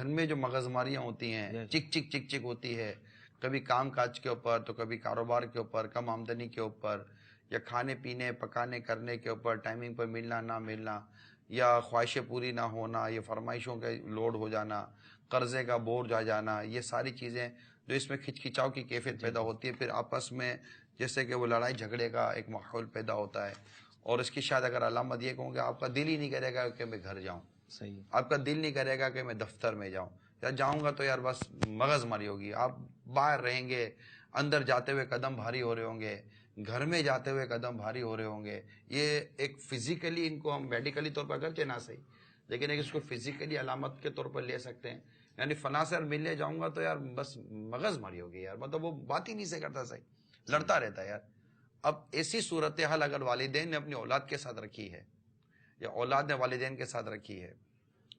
گھر میں جو مغز ماریاں ہوتی ہیں، چک چک چک چک ہوتی ہے، کبھی کام کاج کے اوپر تو کبھی کاروبار کے اوپر، کم آمدنی کے اوپر، یا کھانے پینے پکانے کرنے کے اوپر ٹائمنگ پر ملنا نہ ملنا، یا خواہشیں پوری نہ ہونا، یہ فرمائشوں کا لوڈ ہو جانا، قرضے کا بورجھ آ جانا، یہ ساری چیزیں جو اس میں کھچکھچاؤ کی کیفیت پیدا ہوتی ہے، پھر آپس میں جیسے کہ وہ لڑائی جھگڑے کا ایک ماحول پیدا ہوتا ہے. اور اس کی شاید اگر علامت یہ کہوں کہ آپ کا دل ہی نہیں کرے گا کہ میں گھر جاؤں، صحیح، آپ کا دل نہیں کرے گا کہ میں دفتر میں جاؤں، یا جاؤں گا تو یار بس مغز ماری ہوگی. آپ باہر رہیں گے، اندر جاتے ہوئے قدم بھاری ہو رہے ہوں گے، گھر میں جاتے ہوئے قدم بھاری ہو رہے ہوں گے. یہ ایک فزیکلی، ان کو ہم میڈیکلی طور پر اگرچہ نہ صحیح لیکن ایک اس کو فزیکلی علامت کے طور پر لے سکتے ہیں. یعنی فلاں سے ملنے جاؤں گا تو یار بس مغز ماری ہوگی، یار مطلب وہ بات ہی نہیں سے کرتا، صحیح لڑتا رہتا ہے یار. اب ایسی صورتحال اگر والدین نے اپنی اولاد کے ساتھ رکھی ہے، یا اولاد نے والدین کے ساتھ رکھی ہے،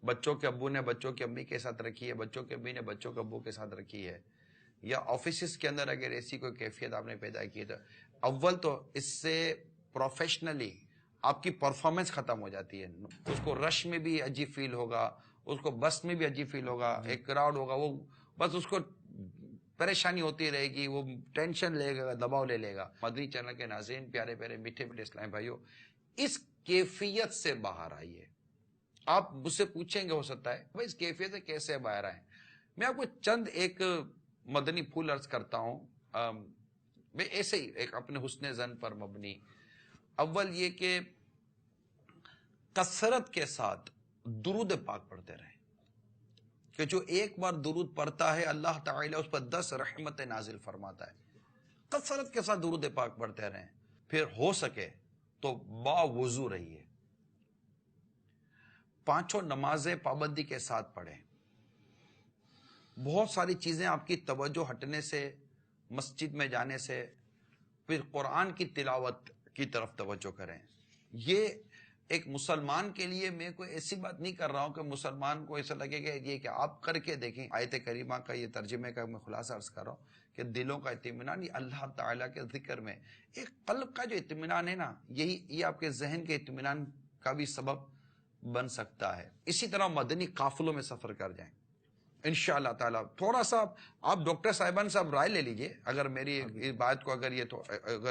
بچوں کے ابو نے بچوں کی امی کے ساتھ رکھی ہے، بچوں کے امی نے بچوں کے ابو کے ساتھ رکھی ہے، یا آفیسز کے اندر اگر ایسی کوئی کیفیت آپ نے پیدا کی ہے، تو اول تو اس سے پروفیشنلی آپ کی پرفارمنس ختم ہو جاتی ہے. اس کو رش میں بھی عجیب فیل ہوگا، اس کو بس میں بھی عجیب فیل ہوگا، ایک کراؤڈ ہوگا، وہ بس اس کو پریشانی ہوتی رہے گی، وہ ٹینشن لے گا، دباؤ لے لے گا. مدنی چینل کے ناظرین، پیارے پیارے میٹھے میٹھے اسلامی بھائیوں، اس کیفیت سے باہر آئیے. آپ مجھ سے پوچھیں گے ہو سکتا ہے بھائی اس کیفیت سے کیسے باہر آئیں. میں آپ کو چند ایک مدنی پھول عرض کرتا ہوں، میں ایسے ہی ایک اپنے حسن ظن پر مبنی. اول یہ کہ کثرت کے ساتھ درود پاک پڑھتے رہیں، کہ جو ایک بار درود پڑھتا ہے اللہ تعالیٰ اس پر 10 رحمتیں نازل فرماتا ہے. کثرت کے ساتھ درود پاک پڑھتے رہیں. پھر ہو سکے تو با وضو رہیے، 5 نمازیں پابندی کے ساتھ پڑھیں. بہت ساری چیزیں آپ کی توجہ ہٹنے سے، مسجد میں جانے سے، پھر قرآن کی تلاوت کی طرف توجہ کریں. یہ ایک مسلمان کے لیے میں کوئی ایسی بات نہیں کر رہا ہوں کہ مسلمان کو ایسا لگے کہ یہ کہ آپ کر کے دیکھیں. آیت کریمہ کا یہ ترجمے کا میں خلاصہ عرض کر رہا ہوں کہ دلوں کا اطمینان یہ اللہ تعالیٰ کے ذکر میں، ایک قلب کا جو اطمینان ہے نا، یہ آپ کے ذہن کے اطمینان کا بھی سبب بن سکتا ہے. اسی طرح مدنی قافلوں میں سفر کر جائیں انشاءاللہ تعالیٰ. تھوڑا سا آپ ڈاکٹر صاحبان صاحب رائے لے لیجئے، اگر میری اس بات کو اگر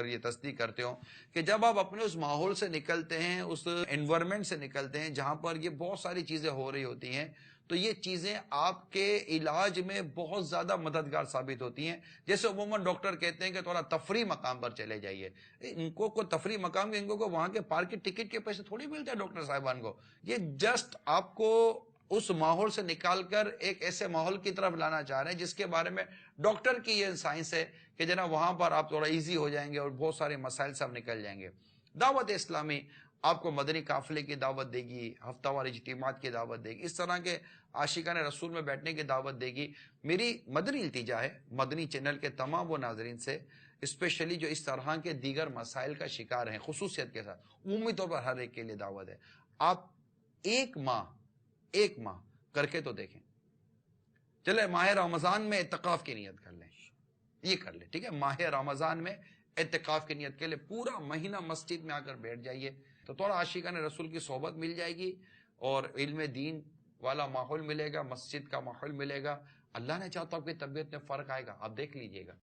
یہ تصدیق کرتے ہو کہ جب آپ اپنے اس ماحول سے نکلتے ہیں، اس انوائرمنٹ سے نکلتے ہیں جہاں پر یہ بہت ساری چیزیں ہو رہی ہوتی ہیں، تو یہ چیزیں آپ کے علاج میں بہت زیادہ مددگار ثابت ہوتی ہیں. جیسے عموماً ڈاکٹر کہتے ہیں کہ تھوڑا تفریح مقام پر چلے جائیے. ان کو کوئی تفریح مقام کے، ان کو وہاں کے پارک کی ٹکٹ کے پیسے تھوڑی ملتے ہیں ڈاکٹر صاحبان کو. یہ جسٹ آپ کو اس ماحول سے نکال کر ایک ایسے ماحول کی طرف لانا چاہ رہے ہیں جس کے بارے میں ڈاکٹر کی یہ سائنس ہے کہ جناب وہاں پر آپ تھوڑا ایزی ہو جائیں گے اور بہت سارے مسائل سے آپ نکل جائیں گے. دعوت اسلامی آپ کو مدنی قافلے کی دعوت دے گی، ہفتہ وار اجتماعات کی دعوت دے گی، اس طرح کے عاشقان رسول میں بیٹھنے کی دعوت دے گی. میری مدنی التجا ہے مدنی چینل کے تمام وہ ناظرین سے، اسپیشلی جو اس طرح کے دیگر مسائل کا شکار ہیں، خصوصیت کے ساتھ عمومی طور پر ہر ایک کے لیے دعوت ہے. آپ ایک ماہ کر کے تو دیکھیں. چلے ماہ رمضان میں اعتکاف کی نیت کر لیں، یہ کر لیں، ٹھیک ہے. ماہ رمضان میں اعتکاف کی نیت کے لئے پورا مہینہ مسجد میں آ کر بیٹھ جائیے، تو تھوڑا عاشقان رسول کی صحبت مل جائے گی اور علم دین والا ماحول ملے گا، مسجد کا ماحول ملے گا. اللہ نے چاہا تو آپ کی طبیعت میں فرق آئے گا، آپ دیکھ لیجئے گا.